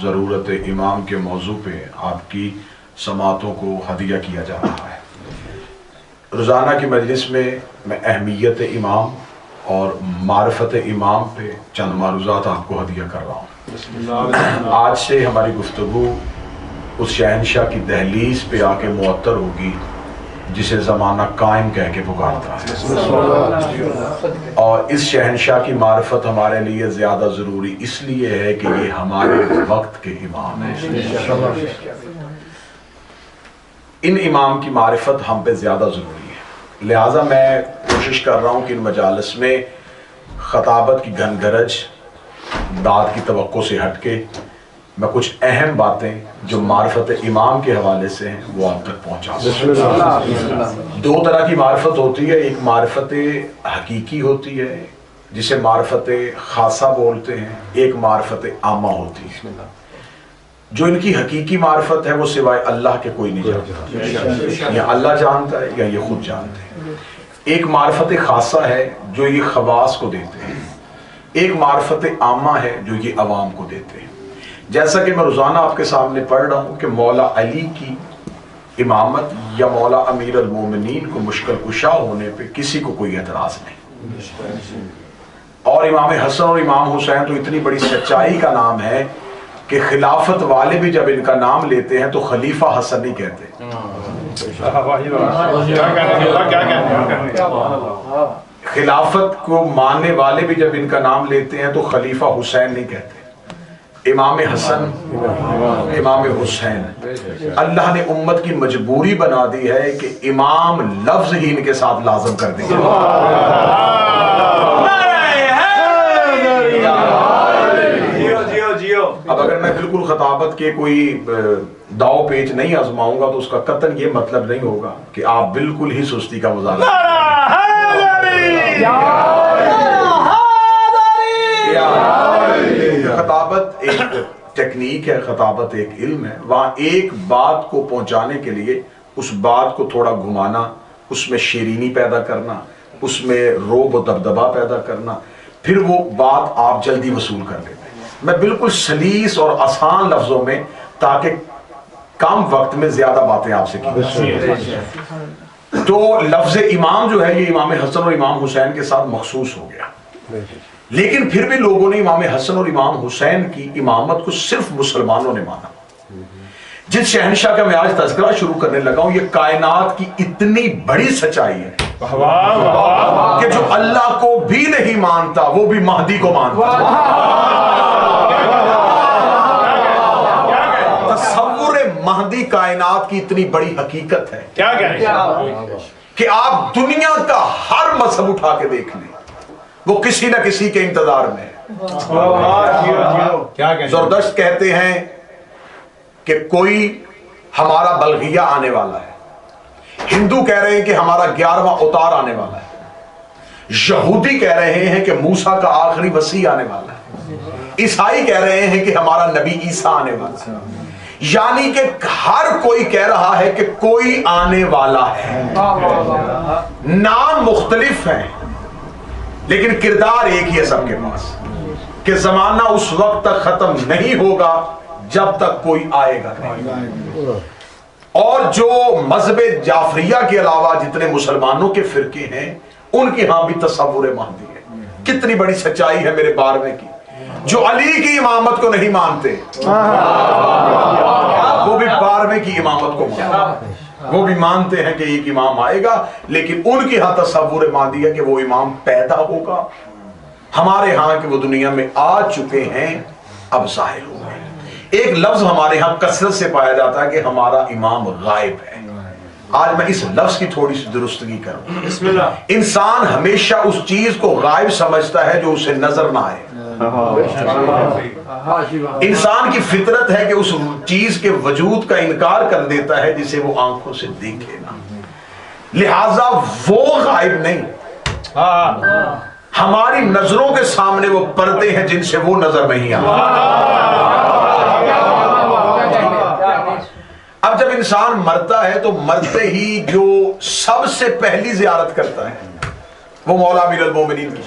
ज़रूरत इमाम के मौजू पे आपकी समातों को हदिया किया जा रहा है। रोज़ाना की मजलिस में मैं अहमियत इमाम और मारिफत इमाम पे चंद मारूज़ात आपको हदिया कर रहा हूँ। आज से हमारी गुफ्तगू उस शहनशाह की दहलीज पे आके मुअत्तर होगी जिसे ज़माना कायम कह के पुकारता है। और इस शहनशाह की मारिफत हमारे लिए ज़्यादा ज़रूरी इसलिए है कि ये हमारे वक्त के इमाम हैं। इन इमाम की मारिफत हम पे ज़्यादा ज़रूरी है, लिहाजा मैं कोशिश कर रहा हूँ कि इन मजालिस में ख़ताबत की घनगरज दाद की तवक्को से हट के मैं कुछ अहम बातें जो मारिफत इमाम के हवाले से हैं वो आप तक पहुँचा सकूँ। दो तरह की मारिफत होती है, एक मारिफत हकीकी होती है जिसे मारिफत खासा बोलते हैं, एक मारिफत आमा होती है। जो इनकी हकीकी मारिफत है वो सिवाय अल्लाह के कोई नहीं जानता, या अल्लाह जानता है या ये खुद जानते हैं। एक मारिफत खासा है जो ये खवास को देते हैं, एक मारिफत आमा है जो ये अवाम को देते हैं। जैसा कि मैं रोज़ाना आपके सामने पढ़ रहा हूँ कि मौला अली की इमामत या मौला अमीर अल मोमिनीन को मुश्किल कुशा होने पे किसी को कोई एतराज़ नहीं, और इमाम हसन और इमाम हुसैन तो इतनी बड़ी सच्चाई का नाम है कि खिलाफत वाले भी जब इनका नाम लेते हैं तो खलीफा हसन नहीं कहते, खिलाफत को मानने वाले भी जब इनका नाम लेते हैं तो खलीफा हुसैन नहीं कहते, इमाम हसन इमाम हुसैन। अल्लाह ने उम्मत की मजबूरी बना दी है कि इमाम लफ्ज ही इनके साथ लाजम कर दिया। अब अगर मैं बिल्कुल खताबत के कोई दाव पेच नहीं आजमाऊंगा तो उसका कतन ये मतलब नहीं होगा कि आप बिल्कुल ही सुस्ती का मुजाहरा। खताबत एक टेक्निक है, खताबत एक इल्म है। वहाँ एक बात को पहुँचाने के लिए उस बात को थोड़ा घुमाना, उसमें शेरीनी पैदा करना, उसमें रोब और दबदबा पैदा करना, फिर वो बात आप जल्दी वसूल कर लेते हैं। मैं बिल्कुल सलीस और आसान लफ्जों में, ताकि कम वक्त में ज्यादा बातें आपसे की। तो लफ्ज इमाम जो है ये इमाम हसन और इमाम हुसैन के साथ मखसूस हो गया, लेकिन फिर भी लोगों ने इमाम हसन और इमाम हुसैन की इमामत को सिर्फ मुसलमानों ने माना। जिस शहनशाह का मैं आज तज़किरा शुरू करने लगा हूं, ये कायनात की इतनी बड़ी सच्चाई है कि जो अल्लाह को भी नहीं मानता वो भी महदी को मानता। तसव्वुर महदी कायनात की इतनी बड़ी हकीकत है क्या कि आप दुनिया का हर मजहब उठा के देख लें, वो किसी न किसी के इंतजार में है। ज़रदश्त कहते हैं कि कोई हमारा बल्गिया आने वाला है, हिंदू कह रहे हैं कि हमारा 11वां उतार आने वाला है, यहूदी कह रहे हैं कि मूसा का आखिरी वसी आने वाला है, ईसाई कह रहे हैं कि हमारा नबी ईसा आने वाला है। यानी कि हर कोई कह रहा है कि कोई आने वाला है। नाम मुख्तलिफ हैं लेकिन किरदार एक ही है सबके पास, कि जमाना उस वक्त तक खत्म नहीं होगा जब तक कोई आएगा नहीं। और जो मजहब जाफरिया के अलावा जितने मुसलमानों के फिरके हैं उनके यहां भी तसव्वुर महदी है। कितनी बड़ी सच्चाई है मेरे बारहवें की, जो अली की इमामत को नहीं मानते वो भी 12वें की इमामत को मानते, वो भी मानते हैं कि एक इमाम आएगा, लेकिन उनके यहां तसव्वुर महदी है कि वो इमाम पैदा होगा। हमारे यहां कि वो दुनिया में आ चुके हैं, अब जाहिर हो गए। एक लफ्ज हमारे यहां कसरत से पाया जाता है कि हमारा इमाम गायब है। आज मैं इस लफ्ज की थोड़ी सी दुरुस्तगी करूं। इंसान हमेशा उस चीज को गायब समझता है जो उसे नजर ना आए। इंसान की फितरत है कि उस चीज के वजूद का इनकार कर देता है जिसे वो आंखों से देखे ना, लिहाजा वो गायब नहीं, हमारी नजरों के सामने वो पर्दे हैं जिनसे वो नजर नहीं आता। अब जब इंसान मरता है तो मरते ही जो सबसे पहली जियारत करता है वो मौला अमीर अल मोमिनीन की,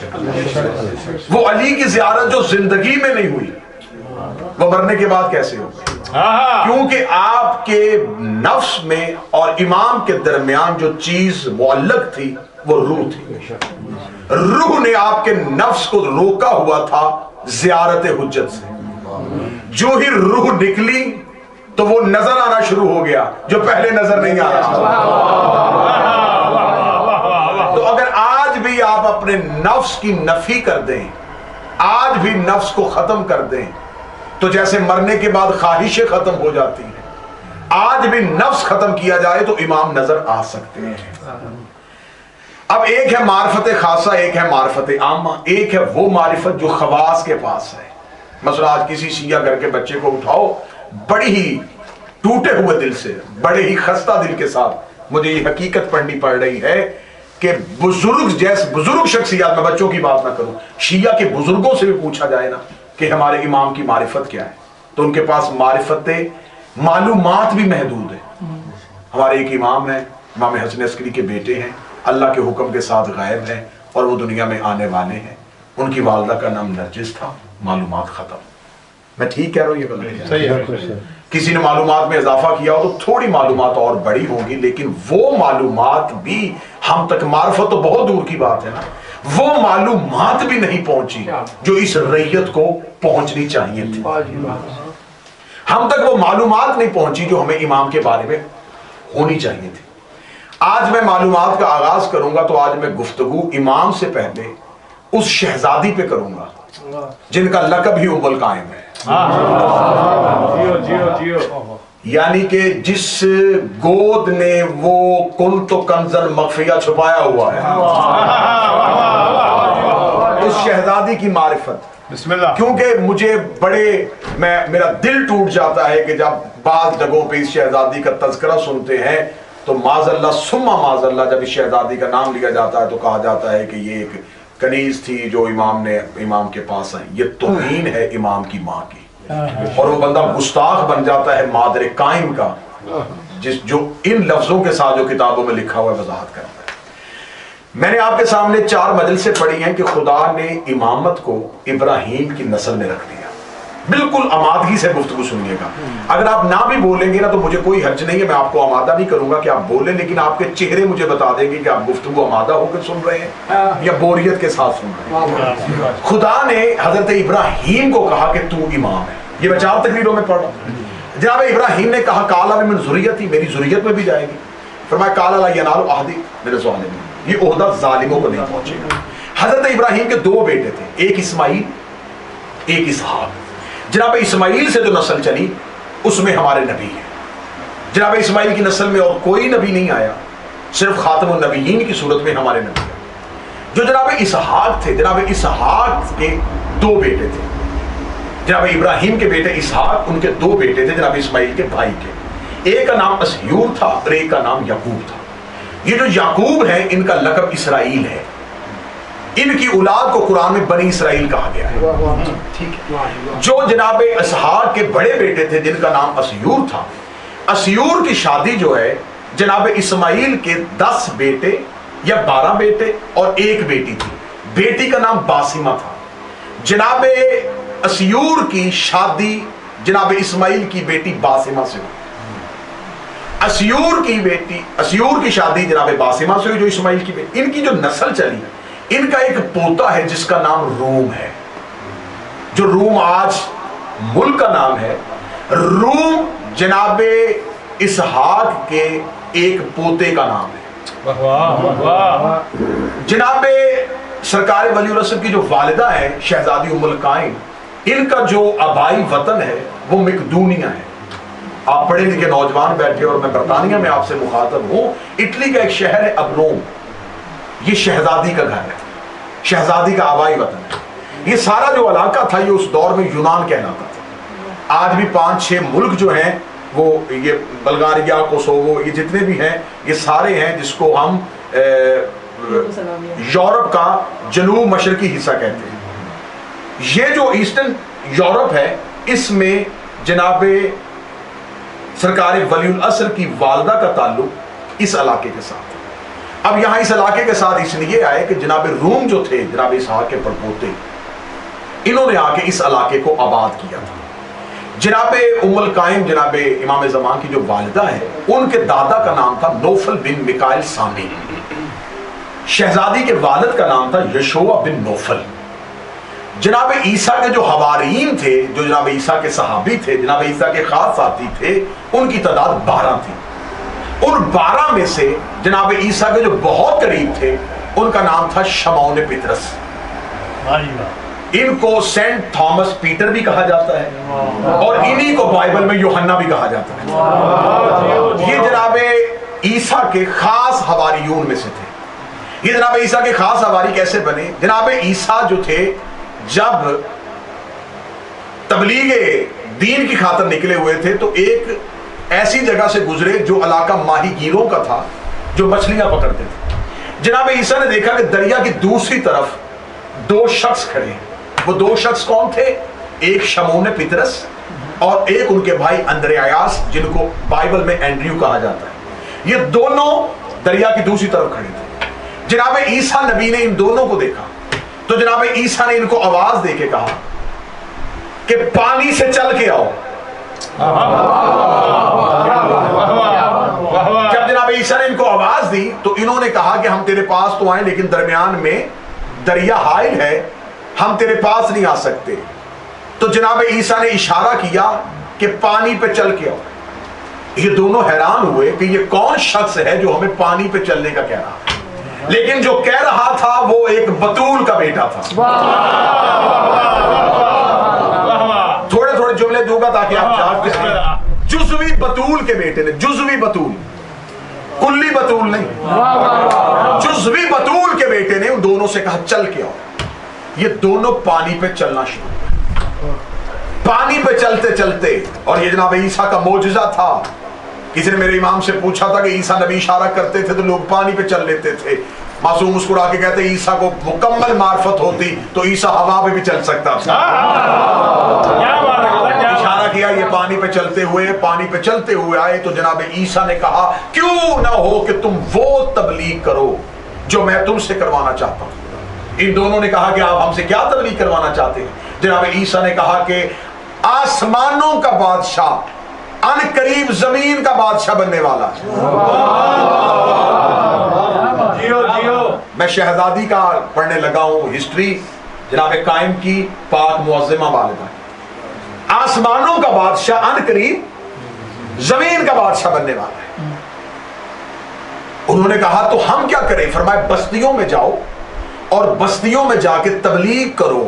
वो अली की जियारत जो जिंदगी में नहीं हुई वो मरने के बाद कैसे हो गए? क्योंकि आपके नफ्स में और इमाम के दरमियान जो चीज मुअल्लक थी वो रूह थी। रूह ने आपके नफ्स को रोका हुआ था ज़ियारत हुज्जत से। जो ही रूह निकली तो वो नजर आना शुरू हो गया जो पहले नजर नहीं आ रहा था। तो अगर आज भी आप अपने नफ्स की नफी कर दें, आज भी नफ्स को खत्म कर दें, तो जैसे मरने के बाद ख्वाहिशें खत्म हो जाती हैं, आज भी नफ्स खत्म किया जाए तो इमाम नजर आ सकते हैं। अब एक है मारिफत खासा, एक है मारिफत आमा, एक है वो मारिफत जो खवास के पास है। मसला आज किसी शिया घर के बच्चे को उठाओ, बड़ी ही टूटे हुए दिल से, बड़े ही खस्ता दिल के साथ मुझे ये हकीकत पढ़नी पड़ रही है कि बुजुर्ग शख्सियत, मैं बच्चों की बात ना करूं, शिया के बुजुर्गों से भी पूछा जाए ना कि हमारे इमाम की मारिफत क्या है, तो उनके पास मारिफत मालूमात भी महदूद है। हमारे एक इमाम है, इमाम हसन अस्करी के बेटे हैं, अल्लाह के हुक्म के साथ गायब है और वो दुनिया में आने वाले हैं। उनकी वालदा का नाम नरजिस था। मालूमात खत्म। मैं ठीक कह रहा हूँ? ये गलत है? किसी ने मालूमात में इजाफा किया हो तो थोड़ी मालूमात और बड़ी होगी, लेकिन वो मालूमात भी हम तक, मार्फत तो बहुत दूर की बात है ना, वो मालूमात भी नहीं पहुंची जो इस रैयत को पहुंचनी चाहिए थी। हम तक वो मालूमात नहीं पहुंची जो हमें इमाम के बारे में होनी चाहिए थी। आज मैं मालूमात का आगाज करूंगा तो आज मैं गुफ्तगू इमाम से पहले उस शहजादी पे करूंगा जिनका लकब ही उम्मुल कायम है, यानी कि जिस गोद ने वो कुल तो कंजल मखफिया छुपाया हुआ है, उस शहजादी की मारिफत। क्योंकि मुझे मेरा दिल टूट जाता है कि जब बाज जगहों पे इस शहजादी का तज़किरा सुनते हैं तो माज़अल्लाह सुम्मा माज़अल्लाह, जब इस शहजादी का नाम लिया जाता है तो कहा जाता है कि ये एक कनीज थी जो इमाम के पास आई। ये तौहीन है इमाम की माँ की, और वो बंदा गुस्ताख बन जाता है मादर कायम का, जो इन लफ्जों के साथ जो किताबों में लिखा हुआ वजाहत करता है। मैंने आपके सामने 4 मजलिसें पढ़ी हैं कि खुदा ने इमामत को इब्राहीम की नस्ल में रख दिया। बिल्कुल आमादगी से गुफ्तगू सुनिएगा। अगर आप ना भी बोलेंगे ना तो मुझे कोई हर्ज नहीं है, मैं आपको आमादा नहीं करूंगा कि आप बोलें, लेकिन आपके चेहरे मुझे बता देंगे कि आप गुफ्तगू आमादा होकर सुन रहे हैं या बोरियत के साथ सुन रहे हैं। खुदा ने हजरत इब्राहीम को कहा कि तू इमाम है। ये मैं 4 तकरीरों में पढ़ा। जनाब इब्राहीम ने कहा काला भी मेरी ज़ुर्रियत ही, मेरी ज़ुर्रियत में भी जाएगी। फरमाया काला ला यनालु अहदी मेरे ज़ालिमीन, ये ओहदा जालिमों को नहीं पहुंचेगा। हजरत इब्राहीम के 2 बेटे थे, एक इस्माइल एक इसहाक। जनाब इस्माइल से जो नस्ल चली उसमें हमारे नबी है। जनाब इस्माइल की नस्ल में और कोई नबी नहीं आया, सिर्फ खातमुन नबीयीन की सूरत में हमारे नबी है। जो जनाब इसहाक थे, जनाब इसहाक के 2 बेटे थे। जनाब इब्राहीम के बेटे इसहाक, उनके 2 बेटे थे जनाब इस्माइल के भाई के। एक का नाम अस्यूर था और एक का नाम याकूब था। ये जो याकूब है इनका लकब इसराइल है। इनकी औलाद को कुरान में बनी इसराइल कहा गया है। ठीक है। जो जनाब इसहाक के बड़े बेटे थे जिनका नाम अस्यूर था, अस्यूर की शादी जो है जनाब इस्माइल के 10 बेटे या 12 बेटे और 1 बेटी थी। बेटी का नाम बासिमा था। जनाब अस्यूर की शादी जनाब इस्माइल की बेटी बासिमा से हुई। अस्यूर की शादी जनाब बासिमा से हुई जो इस्माइल की बेटी। इनकी जो नस्ल चली, इनका एक पोता है जिसका नाम रूम है, जो रूम आज मुल्क का नाम है। रूम जनाबे इसहाक के एक पोते का नाम है। जनाबे सरकार वली रसूल की जो वालिदा है शहजादी उम्मुल कायम, इनका जो आबाई वतन है वो मकदूनिया है। आप पढ़े लिखे नौजवान बैठे और मैं बरतानिया में आपसे मुखातब हूं। इटली का एक शहर है अबरोम, ये शहजादी का घर है, शहजादी का आबाई वतन है। ये सारा जो इलाका था ये उस दौर में यूनान कहलाता था। आज भी 5-6 मुल्क जो हैं वो ये बल्गारिया, कोसोवो, ये जितने भी हैं ये सारे हैं जिसको हम यूरोप का जनूब मशरकी हिस्सा कहते हैं। ये जो ईस्टर्न यूरोप है इसमें जनाबे सरकार वलीउल असर की वालदा का ताल्लुक इस इलाके के साथ। अब यहां इस इलाके के साथ इसलिए आए कि जनाब रूम जो थे जनाब इसहाक के परपोते, इन्होंने आके इस इलाके को आबाद किया था। जनाबे उम्मुल काइम, जनाबे इमाम ज़मान की जो वालिदा है, उनके दादा का नाम था नौफल बिन मिकाइल सामी। शहजादी के वालिद का नाम था यशोआ बिन नौफल। जनाबे ईसा के जो हवारीन थे, जो जनाबे ईसा के सहाबी थे, जनाबे ईसा के खास साथी थे, उनकी तादाद 12 थी। उन 12 में से जनाबे ईसा के जो बहुत करीब थे उनका नाम था शमौन पतरस। इनको सेंट थॉमस पीटर भी कहा जाता है और इन्हीं को बाइबल में यूहन्ना भी कहा जाता है। ये जनाबे ईसा के खास हवारियून में से थे। ये जनाबे ईसा के खास हवारी कैसे बने? जनाबे ईसा जो थे, जब तबलीगे दीन की खातिर निकले हुए थे तो एक ऐसी जगह से गुजरे जो इलाका माहीगीरों का था, जो मछलियां पकड़ते थे। जनाबे ईसा ने देखा कि दरिया की दूसरी तरफ 2 शख्स खड़े हैं। वो 2 शख्स कौन थे? एक शमौन पतरस और एक उनके भाई अंद्रयास, जिनको बाइबल में एंड्रयू कहा जाता है। ये दोनों दरिया की दूसरी तरफ खड़े थे। जनाबे ईसा नबी ने इन दोनों को देखा तो जनाबे ईसा ने इनको आवाज देके कहा कि पानी से चल के आओ। जब जनाबे ईसा ने इनको आवाज दी तो इन्होंने कहा कि हम तेरे पास तो आए, लेकिन दरमियान में दरिया हाइल है, हम तेरे पास नहीं आ सकते। तो जनाबे ईसा ने इशारा किया कि पानी पे चल के आओ। ये दोनों हैरान हुए कि ये कौन शख्स है जो हमें पानी पे चलने का कह रहा है, लेकिन जो कह रहा था वो एक बतूल का बेटा था। थोड़े थोड़े जुमले दूंगा ताकि आप जान सकें। जुज़वी बतूल के बेटे ने, जुज़वी बतूल, कुल्ली बतूल नहीं, जुज़वी बतूल के बेटे ने उन दोनों से कहा चल के आओ। ये दोनों पानी पे चलना शुरू। पानी पे चलते चलते, और ये जनाब ईसा का मोजज़ा था। किसी ने मेरे इमाम से पूछा था कि ईसा नबी इशारा करते थे तो लोग पानी पे चल लेते थे। मासूम मुस्कुरा के कहते ईसा को मुकम्मल मार्फत होती तो ईसा हवा पे भी चल सकता था। इशारा किया, ये पानी पे चलते हुए, पानी पे चलते हुए आए तो जनाब ईसा ने कहा क्यों ना हो कि तुम वो तबलीग करो जो मैं तुमसे करवाना चाहता हूं। इन दोनों ने कहा कि आप हमसे क्या तबलीग करवाना चाहते हैं? जनाब ईसा ने कहा कि आसमानों का बादशाह अन करीब जमीन का बादशाह बनने वाला है। जियो जियो। मैं शहजादी का पढ़ने लगा हूं हिस्ट्री, जनाब कायम की पाक मुअज़्ज़िमा वालिदा। आसमानों का बादशाह अन करीब जमीन का बादशाह बनने वाला है। उन्होंने कहा तो हम क्या करें? फरमाए बस्तियों में जाओ और बस्तियों में जाके तबलीग करो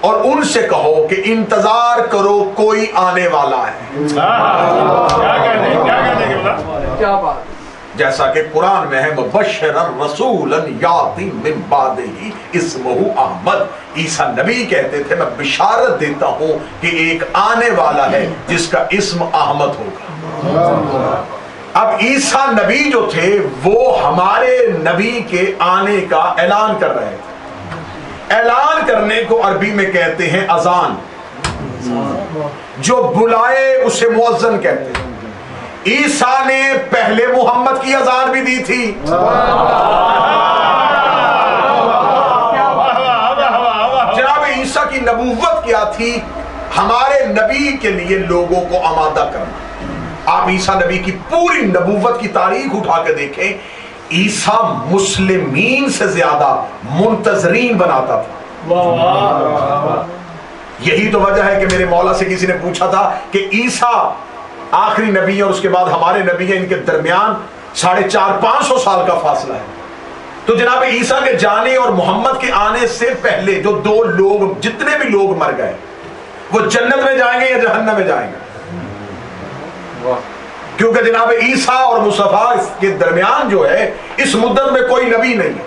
और उनसे कहो कि इंतजार करो, कोई आने वाला है। क्या बात? जैसा कि कुरान में है मुबश्शिरन रसूलन याती मिन बादिही इस्मुहु अहमद। ईसा नबी कहते थे मैं बिशारत देता हूं कि एक आने वाला है जिसका इस्म अहमद होगा। अब ईसा नबी जो थे वो हमारे नबी के आने का ऐलान कर रहे थे। ऐलान करने को अरबी में कहते हैं अजान, जो बुलाए उसे मुअज्जन कहते हैं। ईसा ने पहले मोहम्मद की अजान भी दी थी। जनाब ईसा की नबूवत क्या थी? हमारे नबी के लिए लोगों को आमादा करना। आप ईसा नबी की पूरी नबूवत की तारीख उठा के देखें, ईसा मुस्लिमीन से ज्यादा मुंतजरीन बनाता था। यही तो वजह है कि मेरे मौला से किसी ने पूछा था कि ईसा आखिरी नबी है और उसके बाद हमारे नबी है, इनके दरमियान 450-500 साल का फासला है। तो जनाब ईसा के जाने और मोहम्मद के आने से पहले जो 2 लोग, जितने भी लोग मर गए, वो जन्नत में जाएंगे या जहन्नम में जाएंगे? क्योंकि जनाब ईसा और मुस्तफा के दरमियान जो है इस मुद्दत में कोई नबी नहीं है।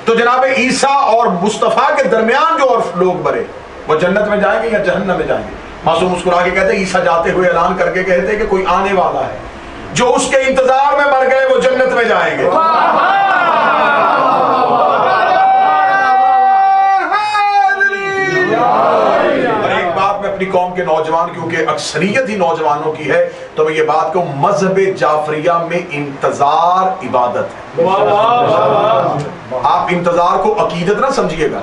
तो जनाब ईसा और मुस्तफा के दरमियान जो और लोग मरे वो जन्नत में जाएंगे या जहन्नम में जाएंगे? मासूम मुस्कुरा के कहते ईसा जाते हुए ऐलान करके कहते कि कोई आने वाला है, जो उसके इंतजार में मर गए वो जन्नत में जाएंगे। और एक बात मैं अपनी कौम के नौजवान, क्योंकि अक्सरियत ही नौजवानों की है, तो मैं ये बात कहूं, मजहब जाफरिया में इंतजार इबादत है। आप इंतजार को अकीदत ना समझिएगा।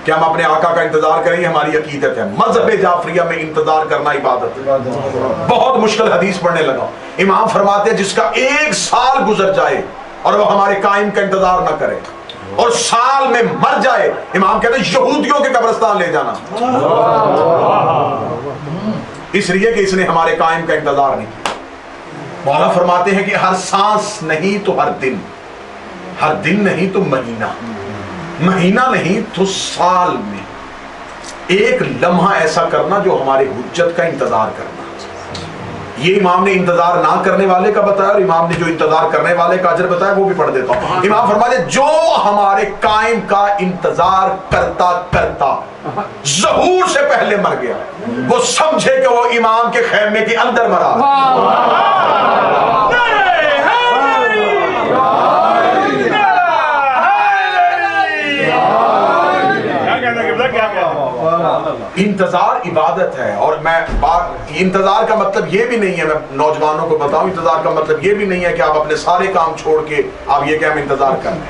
कि हम अपने आका का इंतजार करें, हमारी अकीदत है। मजहब जाफरिया में इंतजार करना इबादत है। बहुत मुश्किल हदीस पढ़ने लगा। इमाम फरमाते हैं जिसका 1 साल गुजर जाए और वो हमारे कायम का इंतजार ना करे और साल में मर जाए, इमाम कहते हैं यहूदियों के कब्रिस्तान ले जाना, इसलिए कि इसने हमारे कायम का इंतजार नहीं किया। मौला फरमाते हैं कि हर सांस नहीं तो हर दिन नहीं तो महीना, महीना नहीं तो साल में एक लम्हा ऐसा करना जो हमारे हुज्जत का इंतजार करना। ये इमाम ने इंतजार ना करने वाले का बताया और इमाम ने जो इंतजार करने वाले का अजर बताया वो भी पढ़ देता हूं। इमाम फरमाते जो हमारे कायम का इंतजार करता करता ज़हूर से पहले मर गया, वो समझे कि वो इमाम के खैमे के अंदर मरा। इंतजार इबादत है। और मैं बात इंतजार का मतलब ये भी नहीं है, मैं नौजवानों को बताऊं, इंतजार का मतलब ये भी नहीं है कि आप अपने सारे काम छोड़ के आप ये क्या हम इंतजार कर रहे हैं।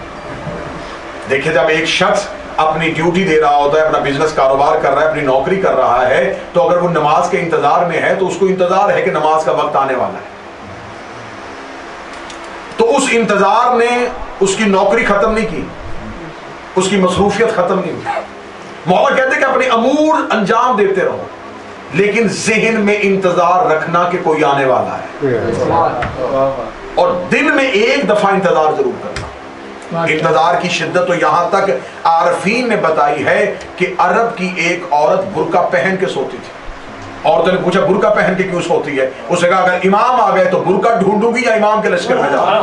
देखिए, जब एक शख्स अपनी ड्यूटी दे रहा होता है, अपना बिजनेस कारोबार कर रहा है, अपनी नौकरी कर रहा है, तो अगर वो नमाज के इंतजार में है तो उसको इंतजार है कि नमाज का वक्त आने वाला है। तो उस इंतजार ने उसकी नौकरी खत्म नहीं की, उसकी मसरूफियत खत्म नहीं हुई। मौला कहते कि अपने अमूर अंजाम देते रहो, लेकिन ज़हन में इंतजार रखना कि कोई आने वाला है, और दिन में एक दफा इंतजार जरूर करना। इंतजार की शिद्दत तो यहां तक आरफीन ने बताई है कि अरब की एक औरत बुर्का पहन के सोती थी। औरतों ने पूछा बुर्का पहन के क्यों सोती है? उसने कहा अगर इमाम आ गए तो बुर्का ढूंढूंगी या इमाम के लश्कर में जाऊंगी।